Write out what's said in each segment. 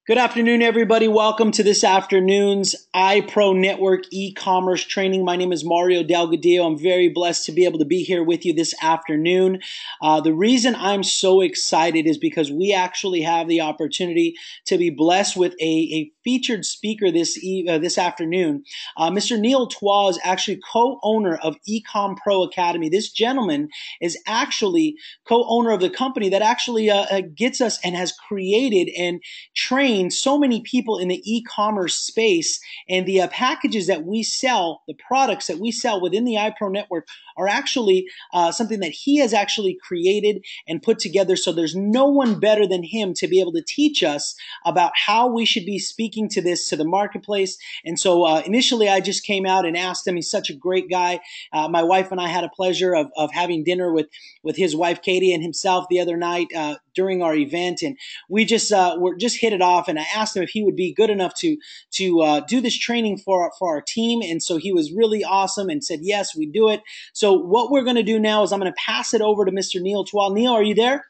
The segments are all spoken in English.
Good afternoon, everybody. Welcome to this afternoon's iPro Network e-commerce training. My name is Mario Delgadillo. I'm very blessed to be able to be here with you this afternoon. The reason I'm so excited is because we actually have the opportunity to be blessed with a featured speaker this afternoon. Mr. Neil Twa is actually co-owner of eCom Pro Academy. This gentleman is actually co-owner of the company that actually gets us and has created and trained so many people in the e-commerce space, and the packages that we sell, the products that we sell within the iPro network are actually something that he has actually created and put together. So there's no one better than him to be able to teach us about how we should be speaking to the marketplace. And so initially I just came out and asked him. He's such a great guy. My wife and I had a pleasure of having dinner with his wife Katie and himself the other night during our event, and we just hit it off. And I asked him if he would be good enough to do this training for our team. And so he was really awesome and said, yes, we do it. So what we're going to do now is I'm going to pass it over to Mr. Neil Twa. Neil, are you there?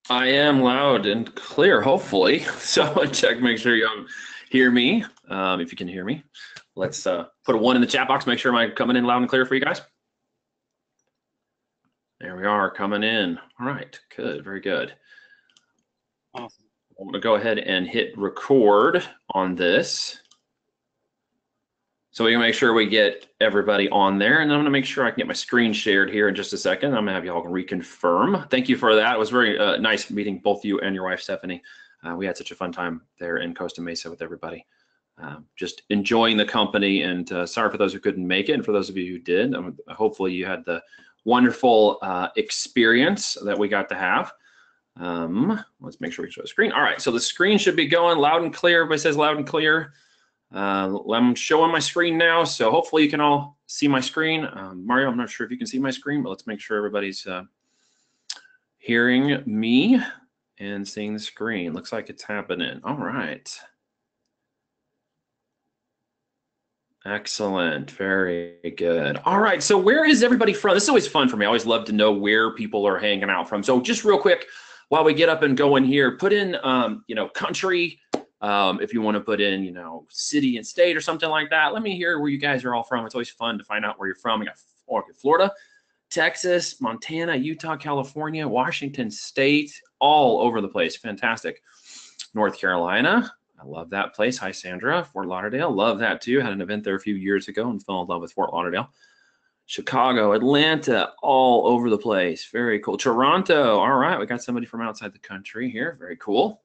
I am loud and clear, hopefully. So check, make sure you hear me. If you can hear me, let's put a 1 in the chat box. Make sure I'm coming in loud and clear for you guys. There we are, coming in. All right, good, very good. Awesome. I'm going to go ahead and hit record on this. So we can make sure we get everybody on there, and I'm going to make sure I can get my screen shared here in just a second. I'm going to have you all reconfirm. Thank you for that. It was very nice meeting both you and your wife, Stephanie. We had such a fun time there in Costa Mesa with everybody. Just enjoying the company, and sorry for those who couldn't make it, and for those of you who did. Hopefully you had the wonderful experience that we got to have. Let's make sure we show the screen. All right, so the screen should be going loud and clear. Everybody says loud and clear. I'm showing my screen now, so hopefully you can all see my screen. Mario, I'm not sure if you can see my screen, but let's make sure everybody's hearing me and seeing the screen. Looks like it's happening. All right. Excellent, very good. All right, so where is everybody from? This is always fun for me. I always love to know where people are hanging out from. So just real quick, while we get up and going here, put in, country. If you want to put in, city and state or something like that. Let me hear where you guys are all from. It's always fun to find out where you're from. We got Florida, Texas, Montana, Utah, California, Washington State, all over the place. Fantastic. North Carolina. I love that place. Hi, Sandra. Fort Lauderdale. Love that too. Had an event there a few years ago and fell in love with Fort Lauderdale. Chicago, Atlanta, all over the place. Very cool. Toronto. All right. We got somebody from outside the country here. Very cool.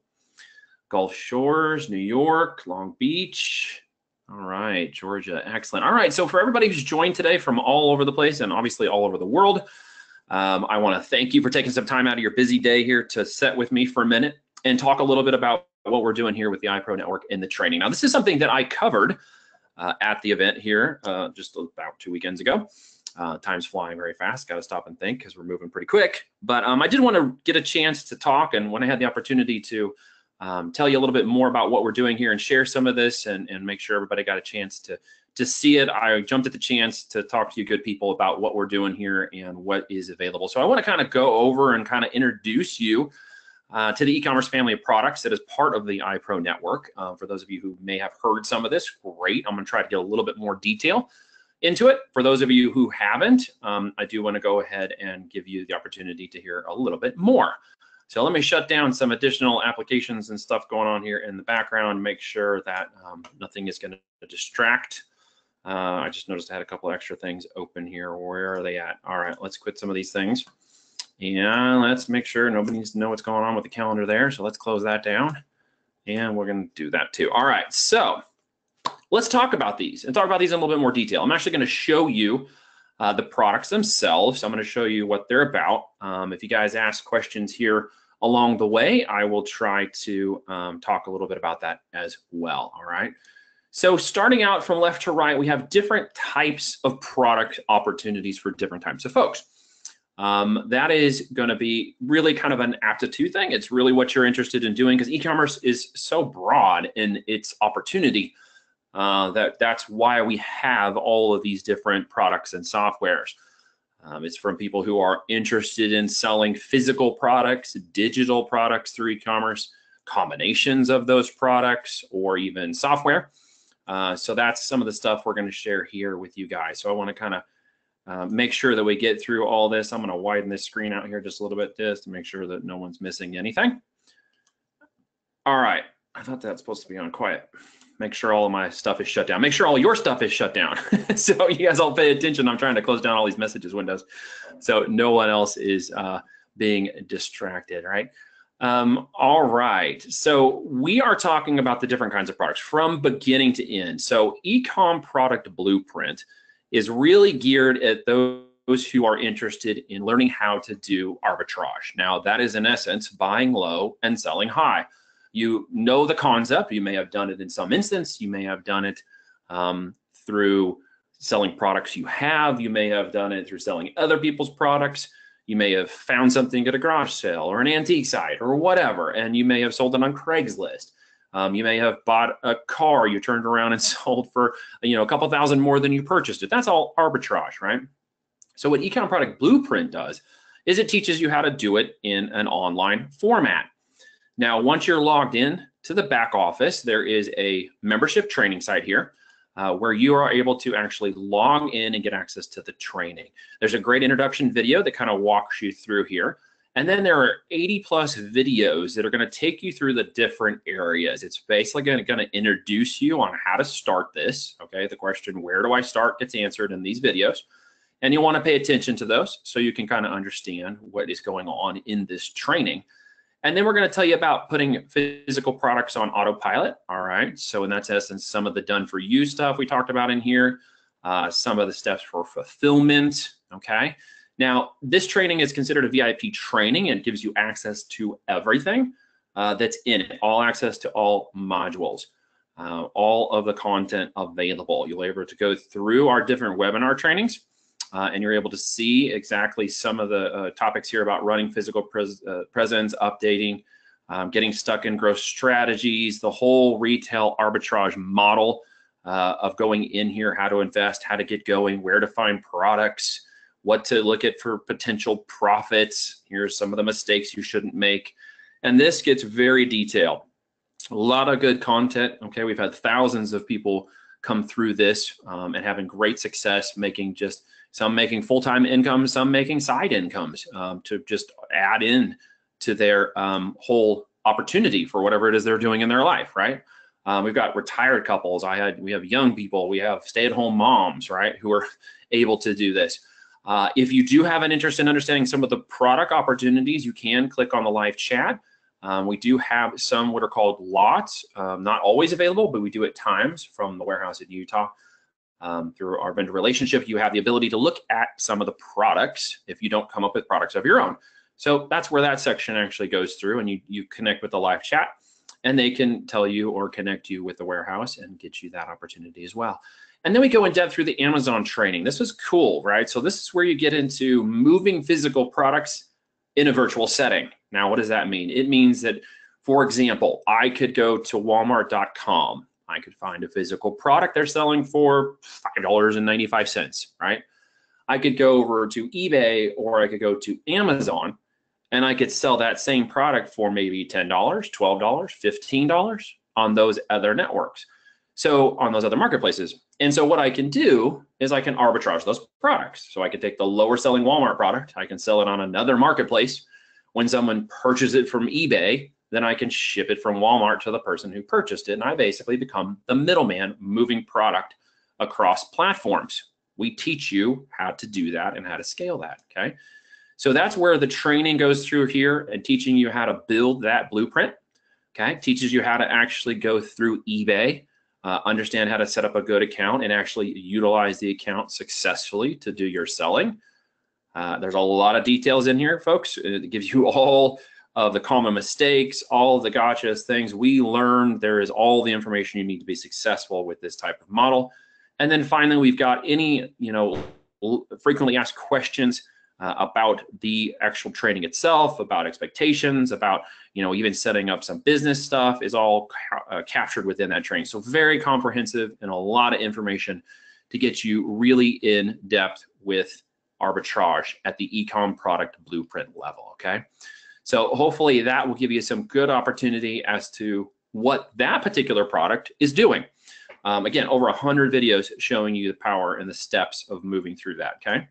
Gulf Shores, New York, Long Beach. All right. Georgia. Excellent. All right. So for everybody who's joined today from all over the place and obviously all over the world, I want to thank you for taking some time out of your busy day here to sit with me for a minute and talk a little bit about what we're doing here with the iPro Network in the training. Now, this is something that I covered at the event here just about 2 weekends ago. Time's flying very fast. Got to stop and think because we're moving pretty quick. But I did want to get a chance to talk, and when I had the opportunity to tell you a little bit more about what we're doing here and share some of this and make sure everybody got a chance to see it, I jumped at the chance to talk to you good people about what we're doing here and what is available. So I want to kind of go over and kind of introduce you to the e-commerce family of products that is part of the iPro network. For those of you who may have heard some of this, great. I'm going to try to get a little bit more detail into it. For those of you who haven't, I do want to go ahead and give you the opportunity to hear a little bit more. So let me shut down some additional applications and stuff going on here in the background, make sure that nothing is going to distract. I just noticed I had a couple extra things open here. Where are they at? All right, let's quit some of these things. And let's make sure nobody needs to know what's going on with the calendar there. So let's close that down. And we're going to do that too. All right, so let's talk about these and talk about these in a little bit more detail. I'm actually going to show you the products themselves. I'm going to show you what they're about. If you guys ask questions here along the way, I will try to talk a little bit about that as well. All right. So starting out from left to right, we have different types of product opportunities for different types of folks. That is going to be really kind of an aptitude thing. It's really what you're interested in doing because e-commerce is so broad in its opportunity that's why we have all of these different products and softwares. It's from people who are interested in selling physical products, digital products through e-commerce, combinations of those products, or even software. So that's some of the stuff we're going to share here with you guys. So I want to kind of make sure that we get through all this. I'm going to widen this screen out here just a little bit just to make sure that no one's missing anything. All right. I thought that's supposed to be on quiet. Make sure all of my stuff is shut down. Make sure all your stuff is shut down. So you guys all pay attention. I'm trying to close down all these messages windows so no one else is being distracted, right? All right. So we are talking about the different kinds of products from beginning to end. So Ecom Product Blueprint is really geared at those who are interested in learning how to do arbitrage. Now, that is in essence buying low and selling high. You know the concept. You may have done it in some instance. You may have done it through selling products you have. You may have done it through selling other people's products. You may have found something at a garage sale or an antique site or whatever, and you may have sold it on Craigslist. You may have bought a car you turned around and sold for a couple thousand more than you purchased it. That's all arbitrage, right? So what Ecom Product Blueprint does is it teaches you how to do it in an online format. Now, once you're logged in to the back office, there is a membership training site here where you are able to actually log in and get access to the training. There's a great introduction video that kind of walks you through here. And then there are 80+ videos that are going to take you through the different areas. It's basically going to introduce you on how to start this. Okay, the question, where do I start, gets answered in these videos. And you want to pay attention to those so you can kind of understand what is going on in this training. And then we're going to tell you about putting physical products on autopilot. All right. So in that essence, some of the done for you stuff we talked about in here, some of the steps for fulfillment. Okay. Now, this training is considered a VIP training and gives you access to everything that's in it, all access to all modules, all of the content available. You'll be able to go through our different webinar trainings. And you're able to see exactly some of the topics here about running physical presence, updating, getting stuck in growth strategies, the whole retail arbitrage model of going in here, how to invest, how to get going, where to find products, what to look at for potential profits. Here's some of the mistakes you shouldn't make. And this gets very detailed. A lot of good content. Okay, we've had thousands of people come through this and having great success, making just some making full-time income, some making side incomes to just add in to their whole opportunity for whatever it is they're doing in their life, right? We've got retired couples. We have young people. We have stay-at-home moms, right, who are able to do this. If you do have an interest in understanding some of the product opportunities, you can click on the live chat. We do have some what are called lots, not always available, but we do at times from the warehouse in Utah. Through our vendor relationship, you have the ability to look at some of the products if you don't come up with products of your own. So that's where that section actually goes through, and you connect with the live chat, and they can tell you or connect you with the warehouse and get you that opportunity as well. And then we go in depth through the Amazon training. This was cool, right? So this is where you get into moving physical products in a virtual setting. Now, what does that mean? It means that, for example, I could go to Walmart.com. I could find a physical product they're selling for $5.95, right? I could go over to eBay or I could go to Amazon and I could sell that same product for maybe $10, $12, $15 on those other networks. So on those other marketplaces. And so what I can do is I can arbitrage those products. So I can take the lower selling Walmart product, I can sell it on another marketplace. When someone purchases it from eBay, then I can ship it from Walmart to the person who purchased it. And I basically become the middleman moving product across platforms. We teach you how to do that and how to scale that, okay? So that's where the training goes through here and teaching you how to build that blueprint, okay? Teaches you how to actually go through eBay, understand how to set up a good account and actually utilize the account successfully to do your selling. There's a lot of details in here, folks. It gives you all of the common mistakes, all of the gotchas, things we learned. There is all the information you need to be successful with this type of model. And then finally, we've got any, frequently asked questions about the actual training itself, about expectations, about, even setting up some business stuff is all captured within that training. So very comprehensive and a lot of information to get you really in depth with arbitrage at the Ecom Product Blueprint level, okay? So hopefully that will give you some good opportunity as to what that particular product is doing. Again, over 100 videos showing you the power and the steps of moving through that, okay?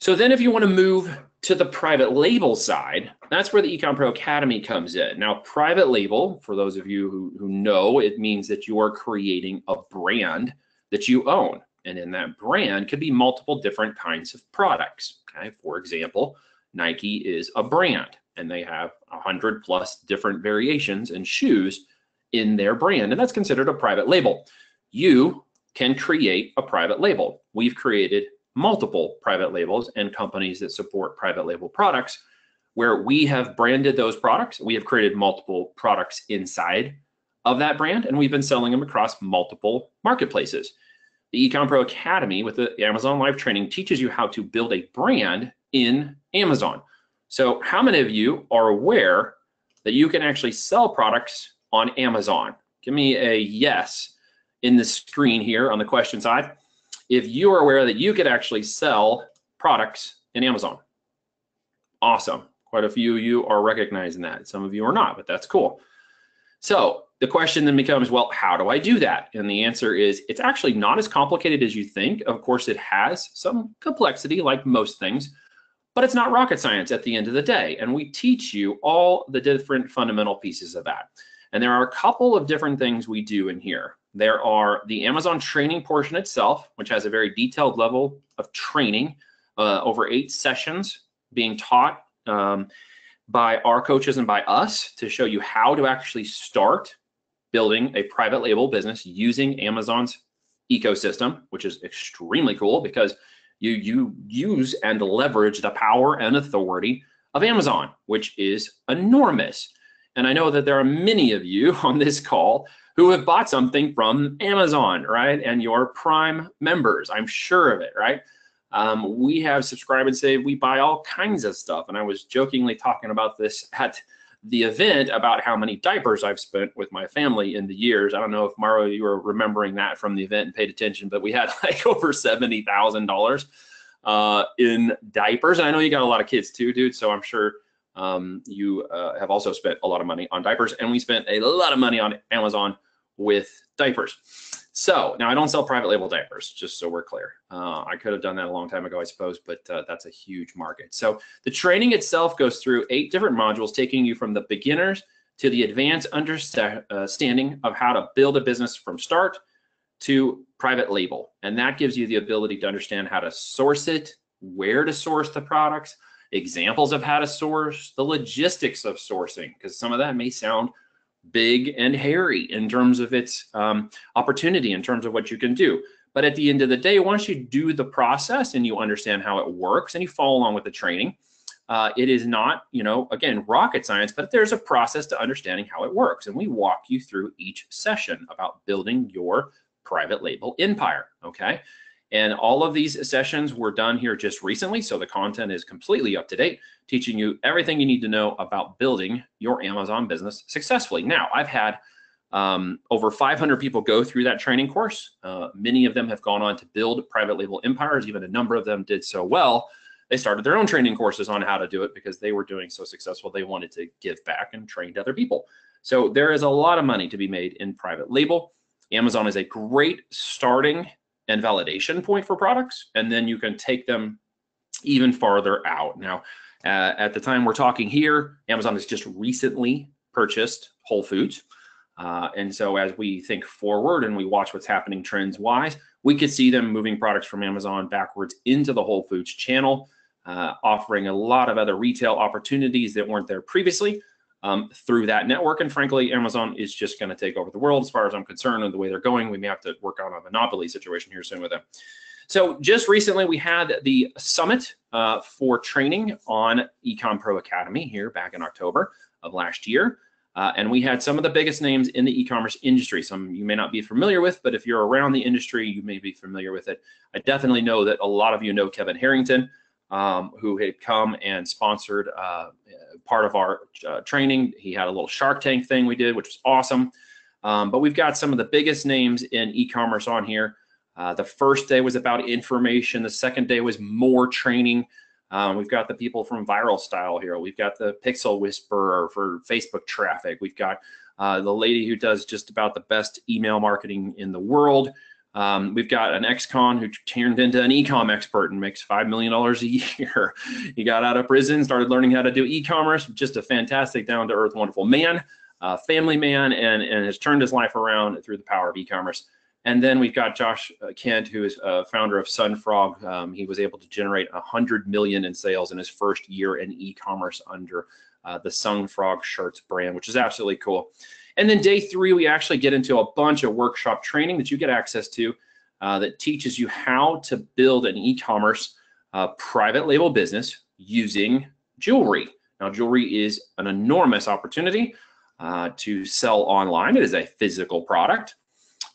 So then if you want to move to the private label side, that's where the Ecom Pro Academy comes in. Now, private label, for those of you who know, it means that you are creating a brand that you own. And in that brand could be multiple different kinds of products, okay? For example, Nike is a brand and they have 100+ different variations in shoes in their brand, and that's considered a private label. You can create a private label. We've created multiple private labels and companies that support private label products where we have branded those products. We have created multiple products inside of that brand, and we've been selling them across multiple marketplaces. The Ecom Pro Academy with the Amazon Live training teaches you how to build a brand in Amazon. So how many of you are aware that you can actually sell products on Amazon? Give me a yes in the screen here on the question side if you are aware that you could actually sell products in Amazon. Awesome. Quite a few of you are recognizing that. Some of you are not, but that's cool. So the question then becomes, well, how do I do that? And the answer is, it's actually not as complicated as you think. Of course, it has some complexity like most things, but it's not rocket science at the end of the day. And we teach you all the different fundamental pieces of that. And there are a couple of different things we do in here. There are the Amazon training portion itself, which has a very detailed level of training, over 8 sessions being taught by our coaches and by us to show you how to actually start building a private label business using Amazon's ecosystem, which is extremely cool because you use and leverage the power and authority of Amazon, which is enormous. And I know that there are many of you on this call who have bought something from Amazon, right? And you're Prime members, I'm sure of it, right? We have Subscribe and Save, we buy all kinds of stuff. And I was jokingly talking about this at the event about how many diapers I've spent with my family in the years. I don't know if Mario, you were remembering that from the event and paid attention, but we had like over $70,000 in diapers. And I know you got a lot of kids too, dude. So I'm sure you have also spent a lot of money on diapers, and we spent a lot of money on Amazon with diapers. So now I don't sell private label diapers, just so we're clear. I could have done that a long time ago, I suppose, but that's a huge market. So the training itself goes through 8 different modules, taking you from the beginners to the advanced understanding of how to build a business from start to private label. And that gives you the ability to understand how to source it, where to source the products, examples of how to source, the logistics of sourcing, because some of that may sound big and hairy in terms of its opportunity, in terms of what you can do. But at the end of the day, once you do the process and you understand how it works and you follow along with the training, it is not, again, rocket science, but there's a process to understanding how it works. And we walk you through each session about building your private label empire, okay? And all of these sessions were done here just recently, so the content is completely up to date, teaching you everything you need to know about building your Amazon business successfully. Now, I've had over 500 people go through that training course. Many of them have gone on to build private label empires. Even a number of them did so well, they started their own training courses on how to do it because they were doing so successful. They wanted to give back and train other people. So there is a lot of money to be made in private label. Amazon is a great starting and validation point for products, and then you can take them even farther out. Now, at the time we're talking here, Amazon has just recently purchased Whole Foods. And so as we think forward and we watch what's happening trends-wise, we could see them moving products from Amazon backwards into the Whole Foods channel, offering a lot of other retail opportunities that weren't there previously through that network. And frankly, Amazon is just going to take over the world as far as I'm concerned, and the way they're going. We may have to work on a monopoly situation here soon with them. So just recently we had the summit for training on Ecom Pro Academy here back in October of last year. And we had some of the biggest names in the e-commerce industry. Some you may not be familiar with, but if you're around the industry, you may be familiar with it. I definitely know that a lot of you know Kevin Harrington, who had come and sponsored part of our training. He had a little Shark Tank thing we did, which was awesome. But we've got some of the biggest names in e-commerce on here. The first day was about information. The second day was more training. We've got the people from Viral Style here. We've got the Pixel Whisperer for Facebook traffic. We've got the lady who does just about the best email marketing in the world. We've got an ex-con who turned into an e-com expert and makes $5 million a year. He got out of prison, started learning how to do e-commerce, just a fantastic, down-to-earth, wonderful man, family man, and has turned his life around through the power of e-commerce. And then we've got Josh Kent, who is a founder of Sunfrog. He was able to generate 100 million in sales in his first year in e-commerce under the Sunfrog shirts brand, which is absolutely cool. And then day 3, we actually get into a bunch of workshop training that you get access to that teaches you how to build an e-commerce private label business using jewelry. Now, jewelry is an enormous opportunity to sell online. It is a physical product,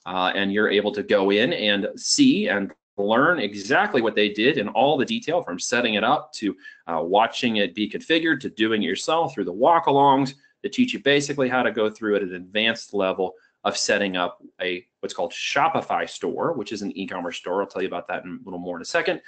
and you're able to go in and see and learn exactly what they did in all the detail, from setting it up to watching it be configured to doing it yourself through the walk-alongs that teach you basically how to go through at an advanced level of setting up what's called Shopify store, which is an e-commerce store. I'll tell you about that in a little more in a second.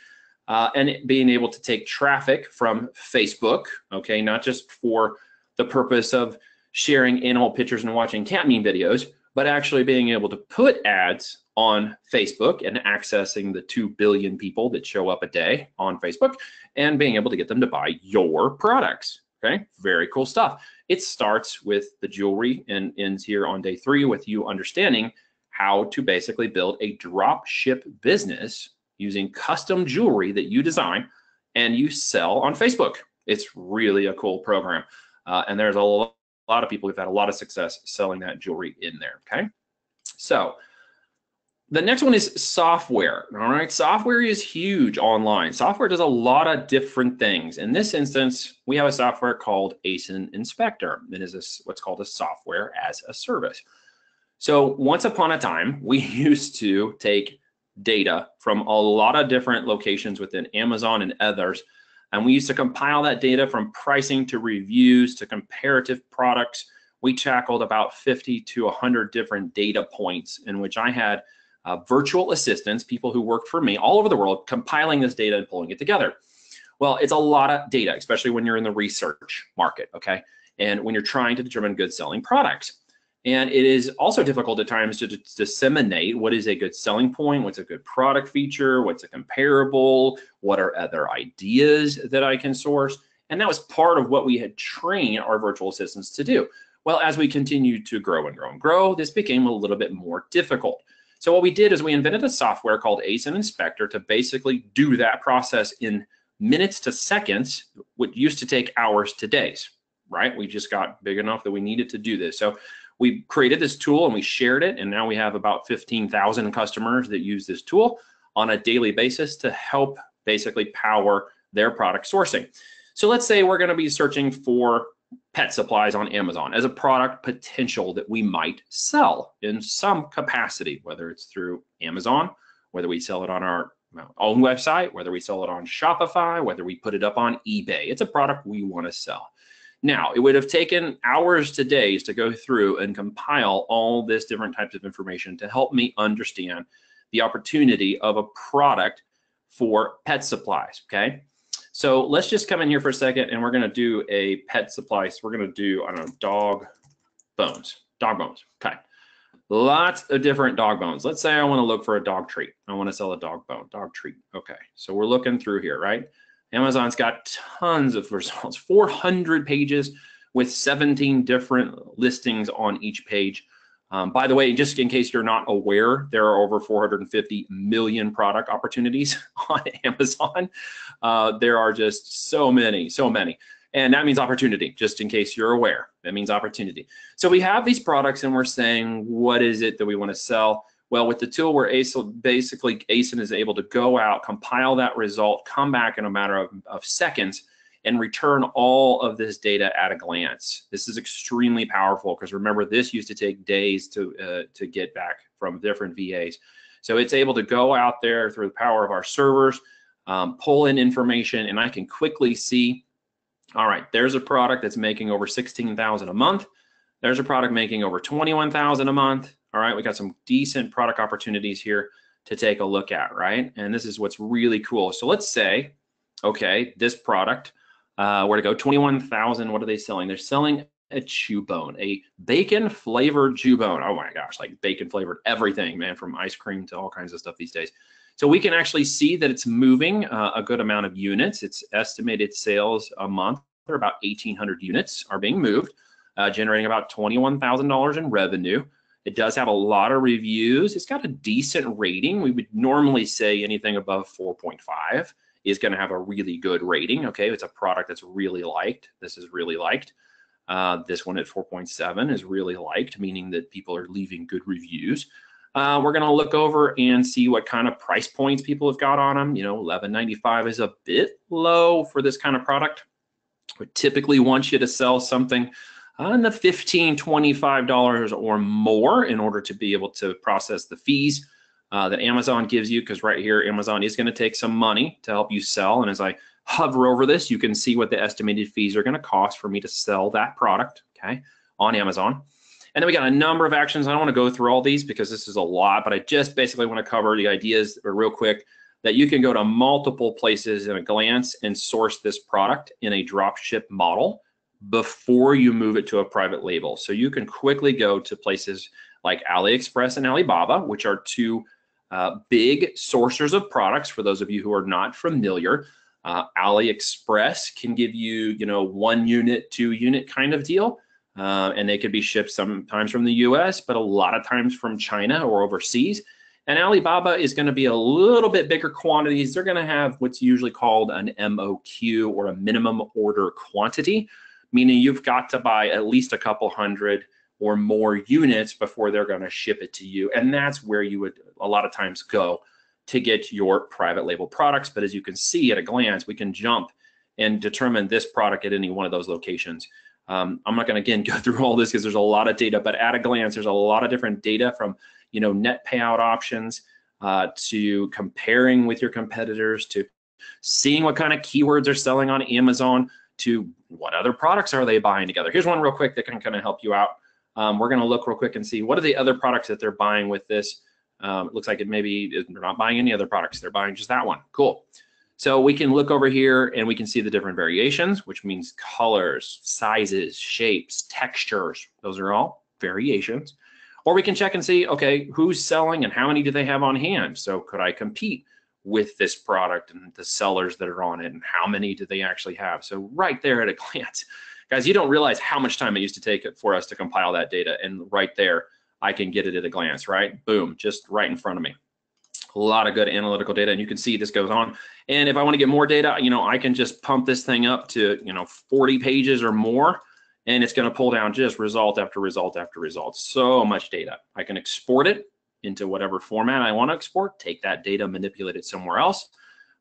And being able to take traffic from Facebook, okay, not just for the purpose of sharing animal pictures and watching cat meme videos, but actually being able to put ads on Facebook and accessing the 2 billion people that show up a day on Facebook and being able to get them to buy your products. Okay, very cool stuff. It starts with the jewelry and ends here on day 3 with you understanding how to basically build a drop ship business using custom jewelry that you design and you sell on Facebook. It's really a cool program. And there's a lot of people who've had a lot of success selling that jewelry in there, okay? So the next one is software, all right? Software is huge online. Software does a lot of different things. In this instance, we have a software called ASIN Inspector. It is what's called a software as a service. So once upon a time, we used to take data from a lot of different locations within Amazon and others, and we used to compile that data from pricing to reviews to comparative products. We tackled about 50 to 100 different data points in which I had virtual assistants, people who worked for me all over the world, compiling this data and pulling it together. Well, it's a lot of data, especially when you're in the research market, okay? And when you're trying to determine good selling products. And it is also difficult at times to disseminate what is a good selling point, what's a good product feature, what's a comparable, what are other ideas that I can source. And that was part of what we had trained our virtual assistants to do. Well, as we continued to grow and grow and grow, this became a little bit more difficult. So what we did is we invented a software called ASIN Inspector to basically do that process in minutes to seconds, what used to take hours to days, right? We just got big enough that we needed to do this. So we created this tool and we shared it, and now we have about 15,000 customers that use this tool on a daily basis to help basically power their product sourcing. So let's say we're going to be searching for pet supplies on Amazon as a product potential that we might sell in some capacity, whether it's through Amazon, whether we sell it on our own website, whether we sell it on Shopify, whether we put it up on eBay. It's a product we want to sell. Now, it would have taken hours to days to go through and compile all this different types of information to help me understand the opportunity of a product for pet supplies, okay? So let's just come in here for a second and we're gonna do a pet supply. So we're gonna do, I don't know, dog bones, okay. Lots of different dog bones. Let's say I wanna look for a dog treat. I wanna sell a dog bone, dog treat, okay. So we're looking through here, right? Amazon's got tons of results, 400 pages with 17 different listings on each page. By the way, just in case you're not aware, there are over 450 million product opportunities on Amazon. There are just so many. And that means opportunity, just in case you're aware. That means opportunity. So we have these products and we're saying, what is it that we want to sell? Well, with the tool where ASIN is able to go out, compile that result, come back in a matter of seconds, and return all of this data at a glance. This is extremely powerful because remember, this used to take days to get back from different VAs. So it's able to go out there through the power of our servers, pull in information, and I can quickly see, all right, there's a product that's making over 16,000 a month. There's a product making over 21,000 a month. All right, we got some decent product opportunities here to take a look at, right? And this is what's really cool. So let's say okay, this product, where to go, 21,000, what are they selling? They're selling a chew bone, a bacon flavored chew bone. Oh my gosh, like bacon flavored everything, man, from ice cream to all kinds of stuff these days. So we can actually see that it's moving a good amount of units. Its estimated sales a month are about 1,800 units are being moved, generating about $21,000 in revenue. It does have a lot of reviews. It's got a decent rating. We would normally say anything above 4.5 is going to have a really good rating. Okay, it's a product that's really liked. This is really liked. This one at 4.7 is really liked, meaning that people are leaving good reviews. We're going to look over and see what kind of price points people have got on them. You know, $11.95 is a bit low for this kind of product. We typically want you to sell something in the $15, $25 or more in order to be able to process the fees that Amazon gives you, because right here, Amazon is going to take some money to help you sell. And as I hover over this, you can see what the estimated fees are going to cost for me to sell that product, okay, on Amazon. And then we got a number of actions. I don't want to go through all these because this is a lot, but I just basically want to cover the ideas real quick that you can go to multiple places in a glance and source this product in a drop ship model before you move it to a private label. So you can quickly go to places like AliExpress and Alibaba, which are two big sourcers of products for those of you who are not familiar. AliExpress can give you, you know, 1 unit, 2 unit kind of deal. And they could be shipped sometimes from the US, but a lot of times from China or overseas. And Alibaba is going to be a little bit bigger quantities. They're going to have what's usually called an MOQ, or a minimum order quantity, meaning you've got to buy at least a couple hundred or more units before they're going to ship it to you. And that's where you would a lot of times go to get your private label products. But as you can see at a glance, we can jump and determine this product at any one of those locations. I'm not going to, again, go through all this because there's a lot of data, but at a glance, there's a lot of different data from, you know, net payout options to comparing with your competitors, to seeing what kind of keywords they're selling on Amazon, to what other products are they buying together. Here's one real quick that can kind of help you out. We're going to look real quick and see what are the other products that they're buying with this. It looks like it maybe they're not buying any other products. They're buying just that one. Cool. So we can look over here and we can see the different variations, which means colors, sizes, shapes, textures. Those are all variations. Or we can check and see, okay, who's selling and how many do they have on hand? So could I compete with this product and the sellers that are on it, and how many do they actually have? So right there at a glance, guys, you don't realize how much time it used to take for us to compile that data. And right there, I can get it at a glance, right? Boom, just right in front of me. A lot of good analytical data, and you can see this goes on. And if I want to get more data, you know, I can just pump this thing up to, you know, 40 pages or more, and it's going to pull down just result after result after result. So much data. I can export it into whatever format I want to export, take that data, manipulate it somewhere else.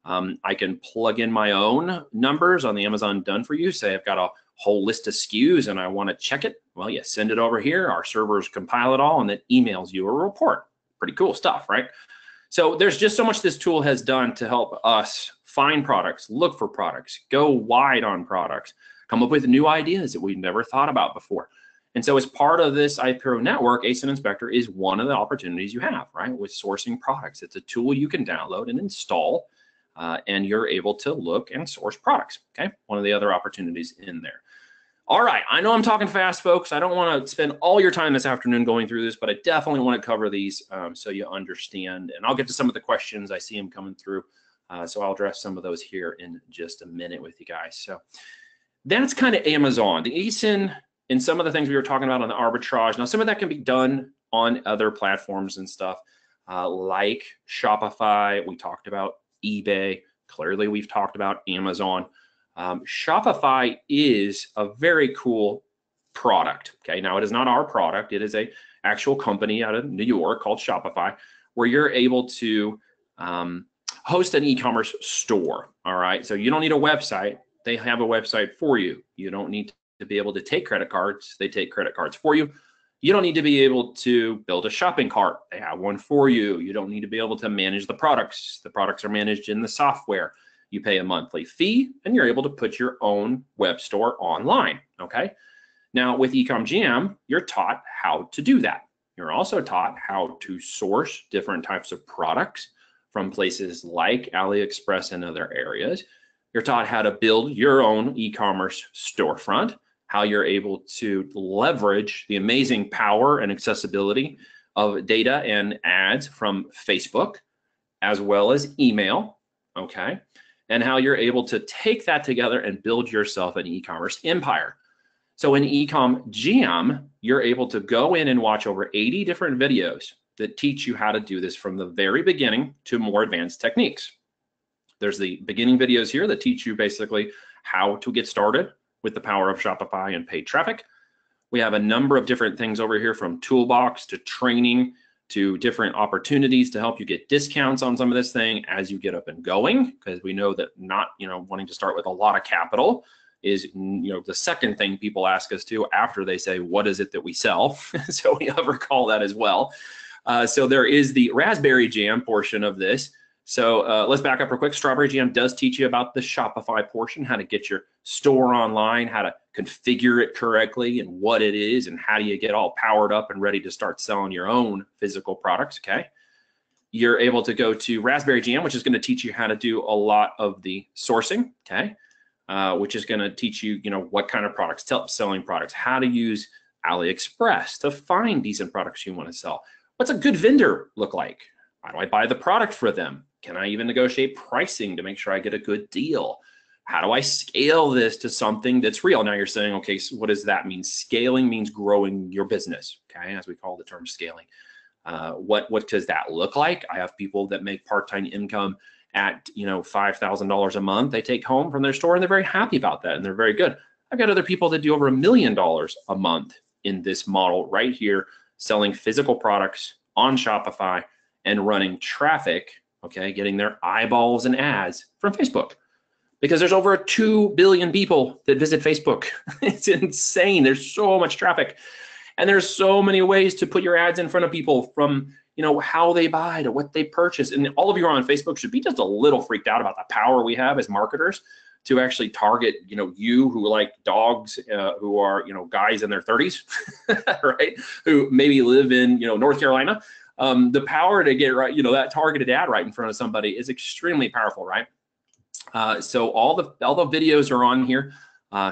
I can plug in my own numbers on the Amazon Done For You. Say I've got a whole list of SKUs and I want to check it. Well, you send it over here, our servers compile it all, and then emails you a report. Pretty cool stuff, right? So there's just so much this tool has done to help us find products, look for products, go wide on products, come up with new ideas that we've never thought about before. And so as part of this iPro network, ASIN Inspector is one of the opportunities you have, right, with sourcing products. It's a tool you can download and install, and you're able to look and source products, okay? One of the other opportunities in there. All right, I know I'm talking fast, folks. I don't want to spend all your time this afternoon going through this, but I definitely want to cover these so you understand. And I'll get to some of the questions. I see them coming through. So I'll address some of those here in just a minute with you guys. So that's kind of Amazon. The ASIN and some of the things we were talking about on the arbitrage. Now, some of that can be done on other platforms and stuff like Shopify. We talked about eBay. Clearly, we've talked about Amazon. Shopify is a very cool product. Okay, now it is not our product. It is a actual company out of New York called Shopify, where you're able to host an e-commerce store. All right, so you don't need a website. They have a website for you. You don't need to be able to take credit cards. They take credit cards for you. You don't need to be able to build a shopping cart. They have one for you. You don't need to be able to manage the products. The products are managed in the software. You pay a monthly fee, and you're able to put your own web store online, okay? Now, with eComGM, you're taught how to do that. You're also taught how to source different types of products from places like AliExpress and other areas. You're taught how to build your own e-commerce storefront, how you're able to leverage the amazing power and accessibility of data and ads from Facebook, as well as email, okay? And how you're able to take that together and build yourself an e-commerce empire. So in Ecom Jam, you're able to go in and watch over 80 different videos that teach you how to do this from the very beginning to more advanced techniques. There's the beginning videos here that teach you basically how to get started with the power of Shopify and paid traffic. We have a number of different things over here, from toolbox to training to different opportunities to help you get discounts on some of this thing as you get up and going, because we know that not, wanting to start with a lot of capital is, the second thing people ask us to after they say, what is it that we sell? So we overcall that as well. So there is the Raspberry Jam portion of this. So let's back up real quick. Strawberry Jam does teach you about the Shopify portion, how to get your store online, how to configure it correctly and what it is, and how do you get all powered up and ready to start selling your own physical products, okay? You're able to go to Raspberry Jam, which is going to teach you how to do a lot of the sourcing, okay? Which is going to teach you, what kind of products, selling products, how to use AliExpress to find decent products you want to sell. What's a good vendor look like? How do I buy the product for them? Can I even negotiate pricing to make sure I get a good deal? How do I scale this to something that's real? Now you're saying, okay, so what does that mean? Scaling means growing your business, okay, as we call the term scaling. What does that look like? I have people that make part-time income at $5,000 a month they take home from their store, and they're very happy about that, and they're very good. I've got other people that do over $1 million a month in this model right here, selling physical products on Shopify and running traffic, okay, getting their eyeballs and ads from Facebook. Because there's over 2 billion people that visit Facebook. It's insane. There's so much traffic. And there's so many ways to put your ads in front of people, from how they buy to what they purchase. And all of you on Facebook should be just a little freaked out about the power we have as marketers to actually target, you who like dogs, who are, guys in their 30s, right? Who maybe live in, North Carolina. The power to get right, that targeted ad right in front of somebody is extremely powerful, right? So all the videos are on here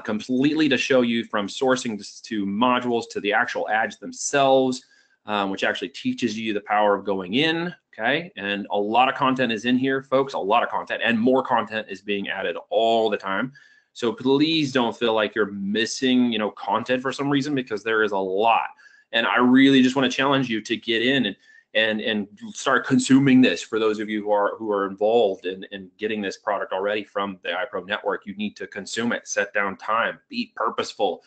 completely to show you from sourcing to modules to the actual ads themselves, which actually teaches you the power of going in, okay? And a lot of content is in here, folks, a lot of content, and more content is being added all the time. So please don't feel like you're missing, content for some reason, because there is a lot. And I really just want to challenge you to get in and start consuming this. For those of you who are involved in getting this product already from the iPro network, you need to consume it, set down time, be purposeful,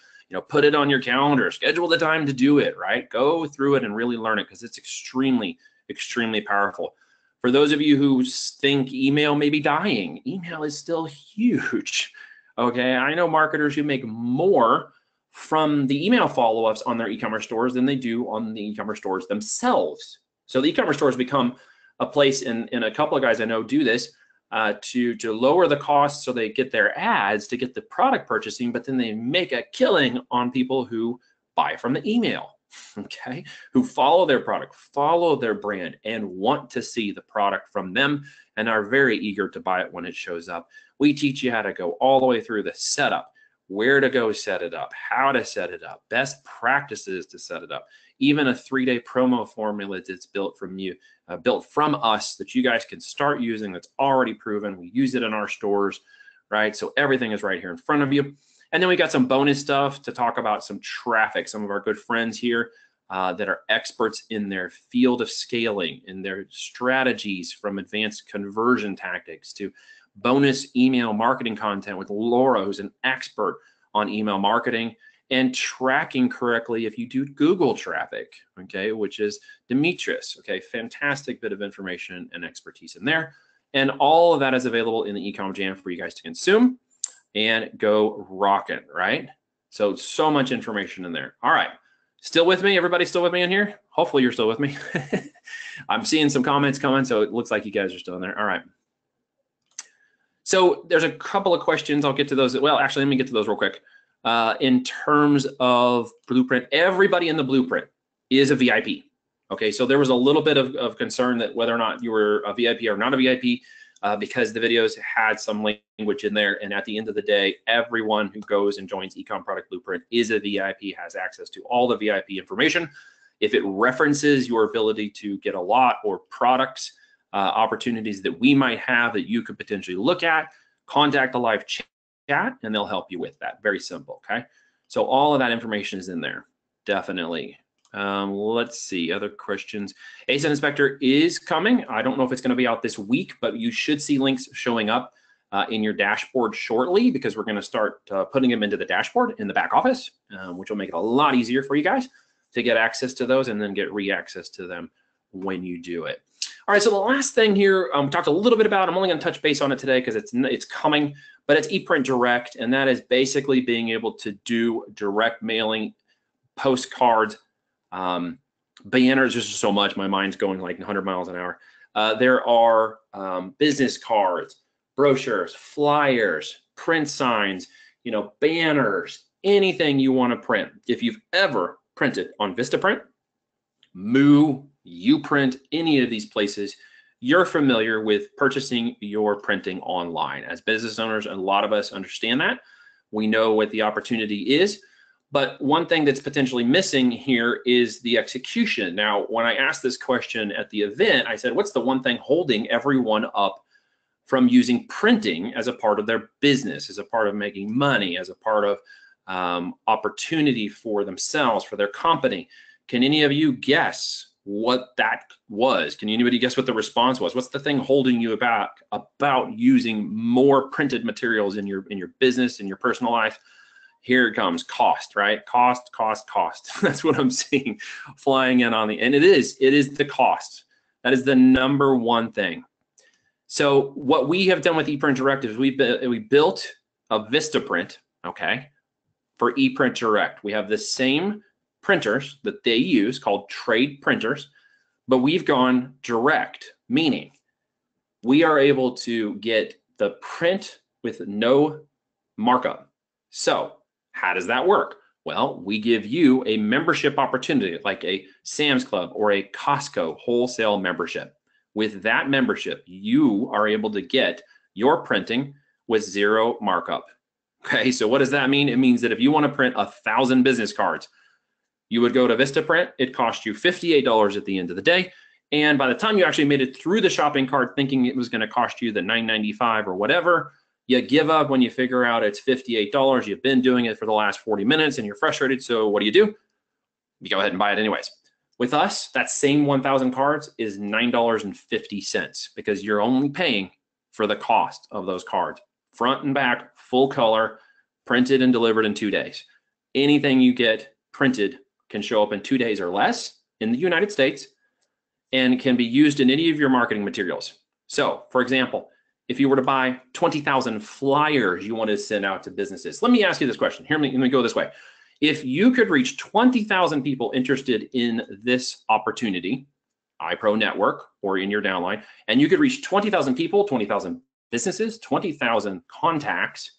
put it on your calendar, schedule the time to do it, right? Go through it and really learn it, because it's extremely, extremely powerful. For those of you who think email may be dying, email is still huge, okay? I know marketers who make more from the email follow-ups on their e-commerce stores than they do on the e-commerce stores themselves. So the e-commerce stores become a place, and a couple of guys I know do this to lower the cost, so they get their ads to get the product purchasing, but then they make a killing on people who buy from the email, okay? Who follow their product, follow their brand, and want to see the product from them, and are very eager to buy it when it shows up. We teach you how to go all the way through the setup, where to go set it up, how to set it up, best practices to set it up, even a 3-day promo formula that's built from us that you guys can start using, that's already proven. We use it in our stores, right? So everything is right here in front of you. And then we got some bonus stuff to talk about some traffic. Some of our good friends here that are experts in their field of scaling, in their strategies, from advanced conversion tactics to bonus email marketing content with Laura, who's an expert on email marketing and tracking correctly if you do Google traffic, okay, which is Demetrius, okay, fantastic bit of information and expertise in there. And all of that is available in the eCom Jam for you guys to consume and go rocking, right? So much information in there. All right, still with me? Everybody still with me in here? Hopefully you're still with me. I'm seeing some comments coming, so it looks like you guys are still in there. All right. So there's a couple of questions. I'll get to those. Well, actually, let me get to those real quick. In terms of blueprint, everybody in the blueprint is a VIP. Okay, so there was a little bit of concern that whether or not you were a VIP or not a VIP. because the videos had some language in there. And at the end of the day, everyone who goes and joins Ecom Product Blueprint is a VIP, has access to all the VIP information. If it references your ability to get a lot or products, opportunities that we might have that you could potentially look at, contact the live chat and they'll help you with that. Very simple, okay? So all of that information is in there, definitely. Let's see, other questions. ASIN Inspector is coming. I don't know if it's going to be out this week, but you should see links showing up in your dashboard shortly, because we're going to start putting them into the dashboard in the back office, which will make it a lot easier for you guys to get access to those and then get re-access to them when you do it. All right, so the last thing here, we talked a little bit about, I'm only going to touch base on it today because it's coming, but it's ePrint Direct, and that is basically being able to do direct mailing, postcards, banners. There's just so much, my mind's going like 100 miles an hour. There are business cards, brochures, flyers, print signs, you know, banners, anything you want to print. If you've ever printed on Vistaprint, Moo, Uprint, any of these places, you're familiar with purchasing your printing online. As business owners, a lot of us understand that. We know what the opportunity is. But one thing that's potentially missing here is the execution. Now, when I asked this question at the event, I said, what's the one thing holding everyone up from using printing as a part of their business, as a part of making money, as a part of opportunity for themselves, for their company? Can any of you guess what that was? Can anybody guess what the response was? What's the thing holding you back about using more printed materials in your business, in your personal life? Here it comes, cost, right? Cost, cost, cost. That's what I'm seeing flying in on and it is the cost. That is the number one thing. So what we have done with ePrint Direct is we built a Vistaprint, okay, for ePrint Direct. We have the same printers that they use called trade printers, but we've gone direct, meaning we are able to get the print with no markup. So how does that work? Well, we give you a membership opportunity like a Sam's Club or a Costco wholesale membership. With that membership, you are able to get your printing with zero markup. Okay, so what does that mean? It means that if you want to print 1,000 business cards, you would go to Vistaprint. It cost you $58 at the end of the day. And by the time you actually made it through the shopping cart thinking it was going to cost you the $9.95 or whatever, you give up when you figure out it's $58. You've been doing it for the last 40 minutes and you're frustrated. So what do? You go ahead and buy it anyways. With us, that same 1,000 cards is $9.50 because you're only paying for the cost of those cards. Front and back, full color, printed and delivered in 2 days. Anything you get printed can show up in 2 days or less in the United States and can be used in any of your marketing materials. So, for example, if you were to buy 20,000 flyers you want to send out to businesses, let me ask you this question. Let me go this way. If you could reach 20,000 people interested in this opportunity, iPro Network or in your downline, and you could reach 20,000 people, 20,000 businesses, 20,000 contacts,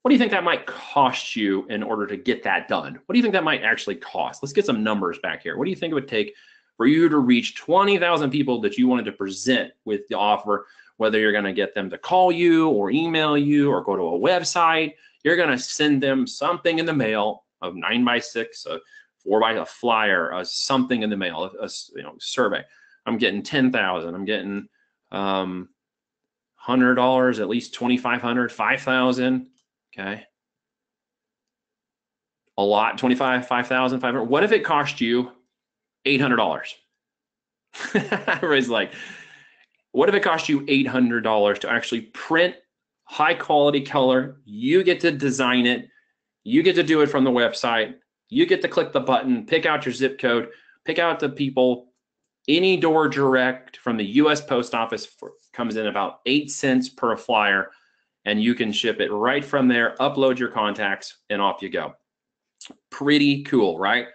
what do you think that might cost you in order to get that done? What do you think that might actually cost? Let's get some numbers back here. What do you think it would take for you to reach 20,000 people that you wanted to present with the offer, whether you're going to get them to call you or email you or go to a website? You're going to send them something in the mail, a 9x6, a 4x, a flyer, something in the mail, a survey. I'm getting 10,000. I'm getting $100, at least 2,500, 5,000. Okay. A lot, 25, 5,000, 500. What if it cost you $800? Everybody's like, what if it cost you $800 to actually print high quality color? You get to design it. You get to do it from the website. You get to click the button, pick out your zip code, pick out the people. Any door direct from the US Post Office comes in about 8 cents per flyer, and you can ship it right from there, upload your contacts, and off you go. Pretty cool, right?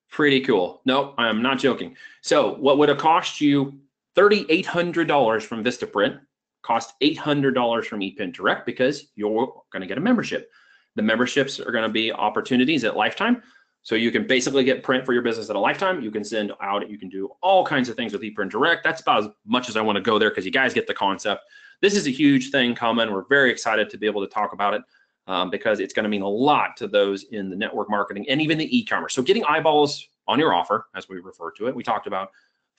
Pretty cool. No, I'm not joking. So what would have cost you $3,800 from Vistaprint, cost $800 from ePrint Direct, because you're going to get a membership. The memberships are going to be opportunities at lifetime. So you can basically get print for your business at a lifetime. You can send out, you can do all kinds of things with ePrint Direct. That's about as much as I want to go there because you guys get the concept. This is a huge thing coming. We're very excited to be able to talk about it because it's going to mean a lot to those in the network marketing and even the e-commerce. So getting eyeballs on your offer, as we refer to it, we talked about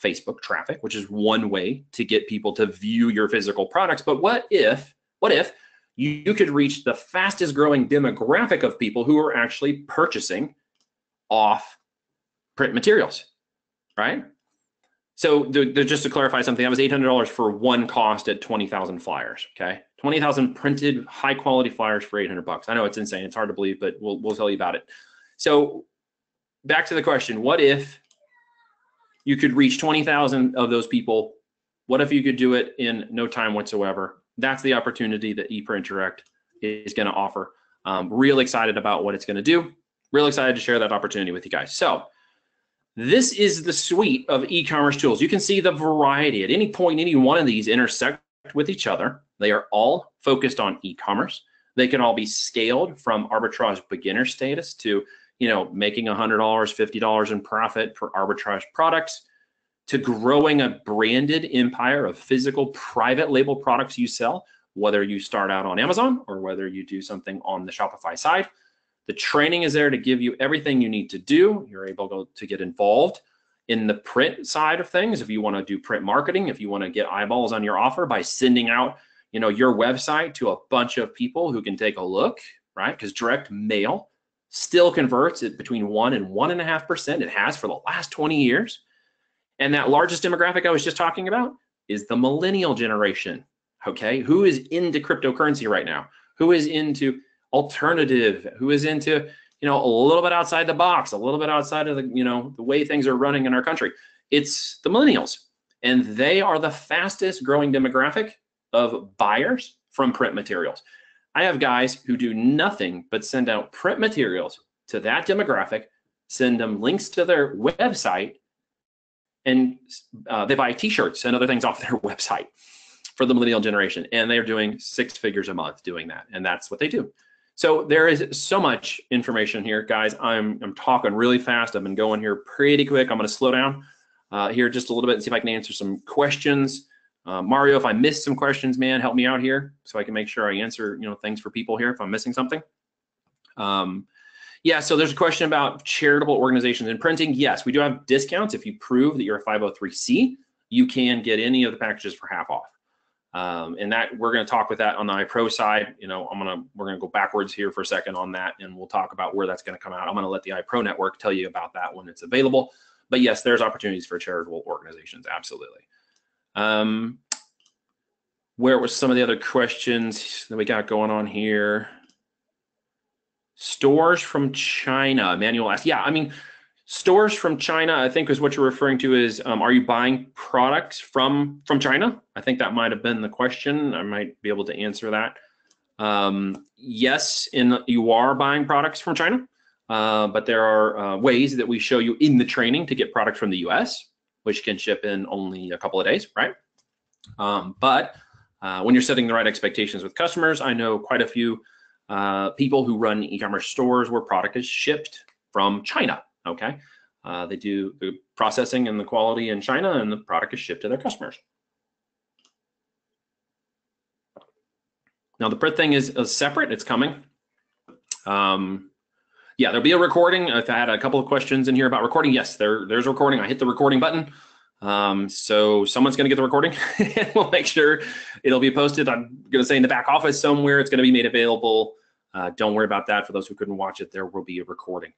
Facebook traffic, which is one way to get people to view your physical products. But what if you could reach the fastest growing demographic of people who are actually purchasing off print materials, right? So just to clarify something, that was $800 for one cost at 20,000 flyers, okay? 20,000 printed high quality flyers for $800. I know it's insane, it's hard to believe, but we'll tell you about it. So back to the question, what if you could reach 20,000 of those people? What if you could do it in no time whatsoever? That's the opportunity that ePrint Direct is gonna offer. Real excited about what it's gonna do. Real excited to share that opportunity with you guys. So this is the suite of e-commerce tools. You can see the variety. At any point, any one of these intersect with each other. They are all focused on e-commerce. They can all be scaled from arbitrage beginner status to, making $100, $50 in profit for arbitrage products, to growing a branded empire of physical private label products you sell, whether you start out on Amazon or whether you do something on the Shopify side. The training is there to give you everything you need to do. You're able to get involved in the print side of things. If you want to do print marketing, if you want to get eyeballs on your offer by sending out, your website to a bunch of people who can take a look, right? Because direct mail still converts at between 1 and 1.5%. It has for the last 20 years. And that largest demographic I was just talking about is the millennial generation, okay? Who is into cryptocurrency right now? Who is into alternative, who is into, a little bit outside the box, a little bit outside of the way things are running in our country? It's the millennials. And they are the fastest growing demographic of buyers from print materials. I have guys who do nothing but send out print materials to that demographic, send them links to their website, and they buy t-shirts and other things off their website for the millennial generation. And they're doing 6 figures a month doing that. And that's what they do. So there is so much information here, guys. I'm talking really fast. I've been going here pretty quick. I'm going to slow down here just a little bit and see if I can answer some questions. Mario, if I missed some questions, man, help me out here so I can make sure I answer things for people here if I'm missing something. Yeah, so there's a question about charitable organizations in printing. Yes, we do have discounts. If you prove that you're a 503c, you can get any of the packages for half off. And that we're going to talk with that on the iPro side. We're going to go backwards here for a second on that, and we'll talk about where that's going to come out. I'm going to let the iPro network tell you about that when it's available. But yes, there's opportunities for charitable organizations, absolutely. Where was some of the other questions that we got going on here? Stores from China, Emmanuel asked. Yeah, stores from China, I think is what you're referring to is, are you buying products from China? I think that might have been the question. I might be able to answer that. Yes, you are buying products from China, but there are ways that we show you in the training to get products from the US, which can ship in only a couple of days, right? But when you're setting the right expectations with customers, I know quite a few people who run e-commerce stores where product is shipped from China. Okay, they do the processing and the quality in China, and the product is shipped to their customers. Now the print thing is separate. It's coming. Yeah, there'll be a recording. I've had a couple of questions in here about recording. Yes, there's a recording. I hit the recording button. So someone's going to get the recording. We'll make sure it'll be posted. I'm going to say in the back office somewhere it's going to be made available. Don't worry about that. For those who couldn't watch it, there will be a recording.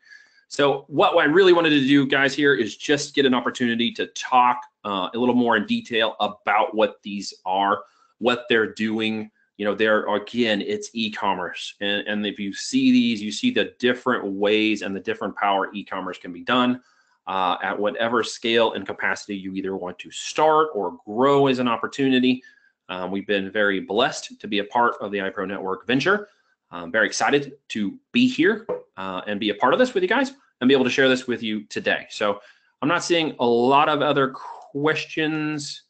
So what I really wanted to do, guys, here is just get an opportunity to talk a little more in detail about what these are, what they're doing. Again, it's e-commerce. And if you see these, you see the different ways and the different power e-commerce can be done at whatever scale and capacity you either want to start or grow as an opportunity. We've been very blessed to be a part of the iPro Network venture. I'm very excited to be here and be a part of this with you guys and be able to share this with you today. So I'm not seeing a lot of other questions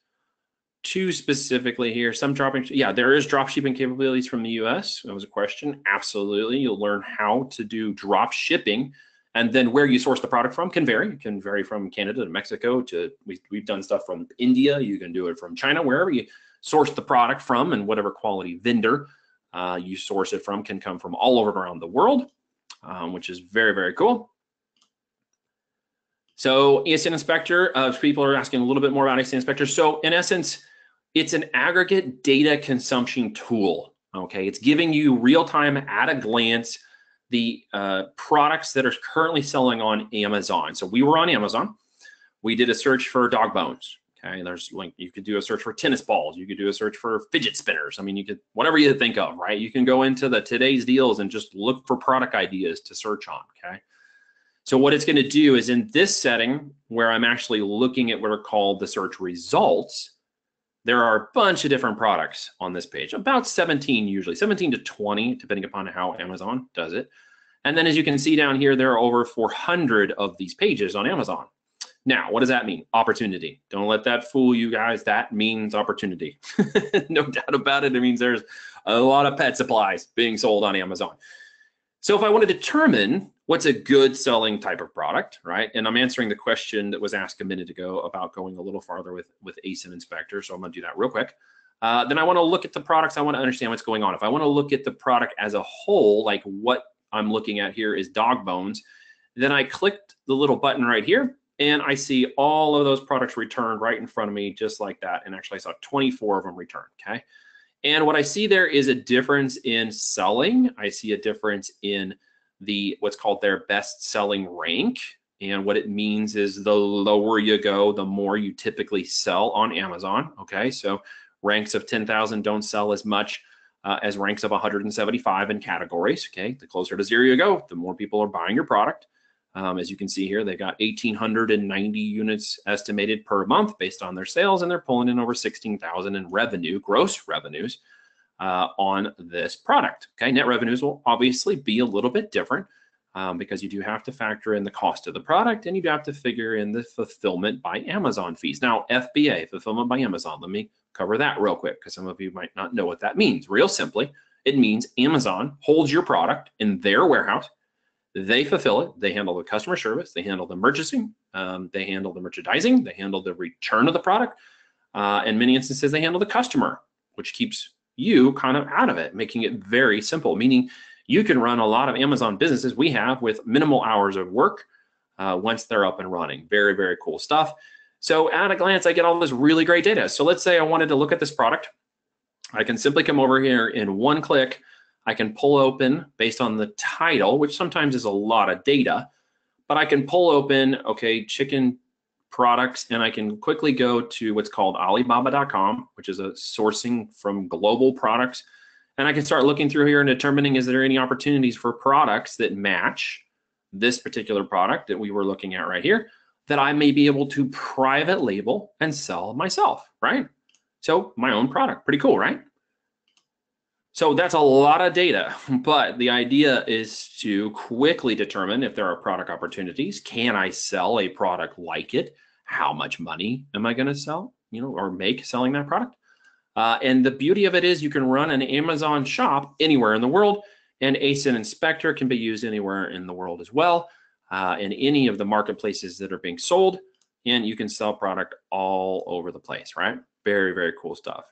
too specifically here. Some dropping, yeah, there is drop shipping capabilities from the US. That was a question. Absolutely. You'll learn how to do drop shipping And then where you source the product from can vary. It can vary from Canada to Mexico to, we've done stuff from India. You can do it from China, wherever you source the product from, and whatever quality vendor you source it from can come from all over around the world, which is very, very cool. So ESN Inspector, people are asking a little bit more about ESN Inspector. So in essence, it's an aggregate data consumption tool. Okay, it's giving you real-time, at a glance, the products that are currently selling on Amazon. So we were on Amazon. We did a search for dog bones. Okay, there's like, you could do a search for tennis balls. You could do a search for fidget spinners. I mean, you could, whatever you think of, right? You can go into the today's deals and just look for product ideas to search on. Okay. So what it's going to do is, in this setting where I'm actually looking at what are called the search results, there are a bunch of different products on this page, about 17 usually, 17 to 20, depending upon how Amazon does it. And then as you can see down here, there are over 400 of these pages on Amazon. Now, what does that mean? Opportunity. Don't let that fool you guys. That means opportunity. No doubt about it. It means there's a lot of pet supplies being sold on Amazon. So if I want to determine what's a good selling type of product, right? And I'm answering the question that was asked a minute ago about going a little farther with ASIN Inspector. So I'm going to do that real quick. Then I want to look at the products. I want to understand what's going on. If I want to look at the product as a whole, like what I'm looking at here is dog bones, then I clicked the little button right here, and I see all of those products returned right in front of me, just like that. And actually I saw 24 of them returned, okay? And what I see there is a difference in selling. I see a difference in the what's called their best selling rank. And what it means is the lower you go, the more you typically sell on Amazon, okay? So ranks of 10,000 don't sell as much as ranks of 175 in categories, okay? The closer to zero you go, the more people are buying your product. As you can see here, they got 1,890 units estimated per month based on their sales, and they're pulling in over 16,000 in revenue, gross revenues, on this product. Okay, net revenues will obviously be a little bit different because you do have to factor in the cost of the product, and you do have to figure in the fulfillment by Amazon fees. Now, FBA, fulfillment by Amazon, let me cover that real quick because some of you might not know what that means. Real simply, it means Amazon holds your product in their warehouse. They fulfill it. They handle the customer service. They handle the merchandising. They handle the merchandising. They handle the return of the product. In many instances, they handle the customer, which keeps you kind of out of it, making it very simple, meaning you can run a lot of Amazon businesses we have with minimal hours of work once they're up and running. Very, very cool stuff. So at a glance, I get all this really great data. So let's say I wanted to look at this product. I can simply come over here in one click. I can pull open based on the title, which sometimes is a lot of data, but I can pull open, okay, chicken products, and I can quickly go to what's called Alibaba.com, which is a sourcing from global products. And I can start looking through here and determining, is there any opportunities for products that match this particular product that we were looking at right here that I may be able to private label and sell myself, right? So my own product, pretty cool, right? So that's a lot of data, but the idea is to quickly determine if there are product opportunities. Can I sell a product like it? How much money am I going to sell, or make selling that product? And the beauty of it is you can run an Amazon shop anywhere in the world, and ASIN Inspector can be used anywhere in the world as well, in any of the marketplaces that are being sold, and you can sell product all over the place, right? Very, very cool stuff.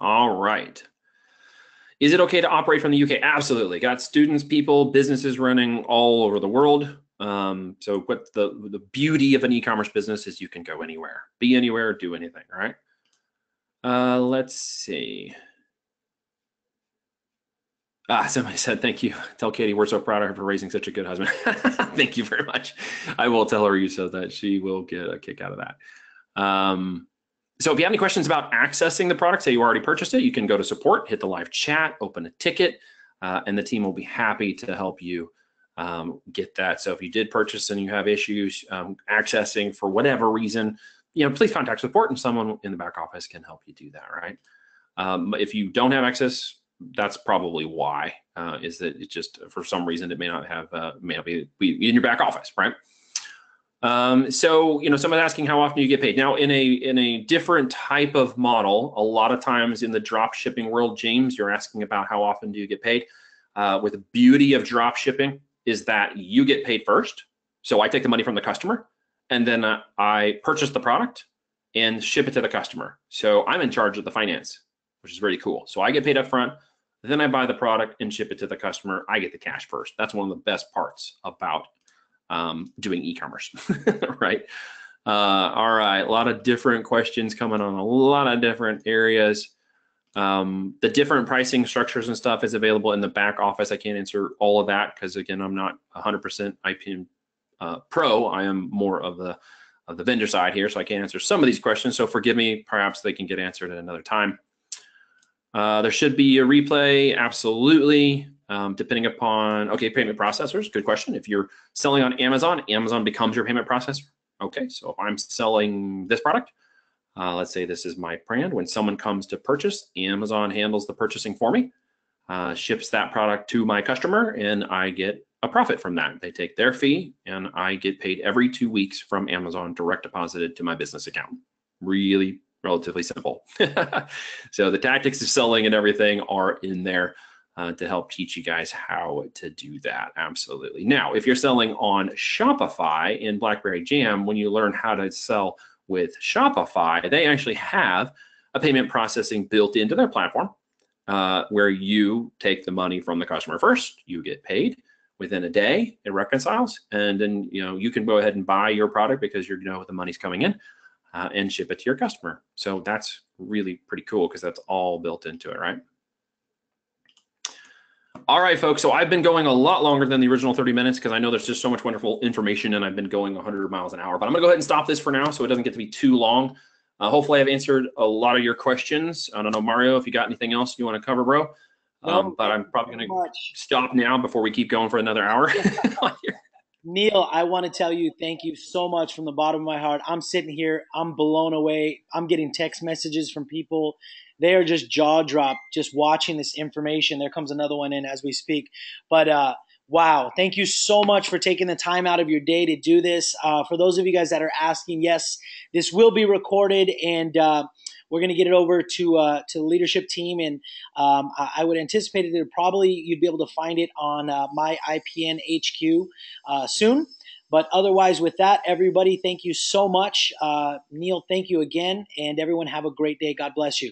All right. Is it okay to operate from the UK? Absolutely. Got students, people, businesses running all over the world. So what the beauty of an e-commerce business is you can go anywhere, be anywhere, do anything, all right? Let's see. Somebody said, thank you. Tell Katie we're so proud of her for raising such a good husband. Thank you very much. I will tell her you said that. She will get a kick out of that. So if you have any questions about accessing the product, say you already purchased it, you can go to support, hit the live chat, open a ticket, and the team will be happy to help you get that. So if you did purchase and you have issues accessing for whatever reason, please contact support and someone in the back office can help you do that, right? If you don't have access, that's probably why, is that it just, for some reason, it may not be in your back office, right? So, someone's asking how often you get paid. Now, in a different type of model, a lot of times in the drop shipping world, James, you're asking about how often do you get paid. With the beauty of drop shipping is that you get paid first. So I take the money from the customer, and then I purchase the product and ship it to the customer. So I'm in charge of the finance, which is really cool. So I get paid up front, then I buy the product and ship it to the customer. I get the cash first. That's one of the best parts about doing e-commerce, right? All right, a lot of different questions coming on a lot of different areas. The different pricing structures and stuff is available in the back office. I can't answer all of that because, again, I'm not 100% IPM pro. I am more of the vendor side here, so I can't answer some of these questions. So forgive me. Perhaps they can get answered at another time. There should be a replay, absolutely. Depending upon, okay, payment processors, good question. If you're selling on Amazon, Amazon becomes your payment processor. Okay, so if I'm selling this product, let's say this is my brand. When someone comes to purchase, Amazon handles the purchasing for me, ships that product to my customer, and I get a profit from that. They take their fee, and I get paid every 2 weeks from Amazon, direct deposited to my business account. Really relatively simple. So the tactics of selling and everything are in there to help teach you guys how to do that. Absolutely. Now, if you're selling on Shopify in BlackBerry Jam, when you learn how to sell with Shopify, they actually have a payment processing built into their platform where you take the money from the customer first, you get paid within a day, it reconciles, and then you can go ahead and buy your product because you know the money's coming in and ship it to your customer. So that's really pretty cool because that's all built into it, right? All right, folks, so I've been going a lot longer than the original 30 minutes because I know there's just so much wonderful information and I've been going 100 miles an hour, but I'm gonna go ahead and stop this for now so it doesn't get to be too long. Hopefully I've answered a lot of your questions. I don't know, Mario, if you got anything else you wanna cover, bro? No, but I'm probably gonna stop now before we keep going for another hour. Neil, I want to tell you thank you so much from the bottom of my heart. I'm sitting here, I'm blown away. I'm getting text messages from people. They are just jaw dropped just watching this information. There comes another one in as we speak. But wow, thank you so much for taking the time out of your day to do this. For those of you guys that are asking, yes, this will be recorded, and we're going to get it over to the leadership team, and I would anticipate that you'd be able to find it on my IPN HQ soon. But otherwise, with that, everybody, thank you so much. Neil, thank you again, and everyone have a great day. God bless you.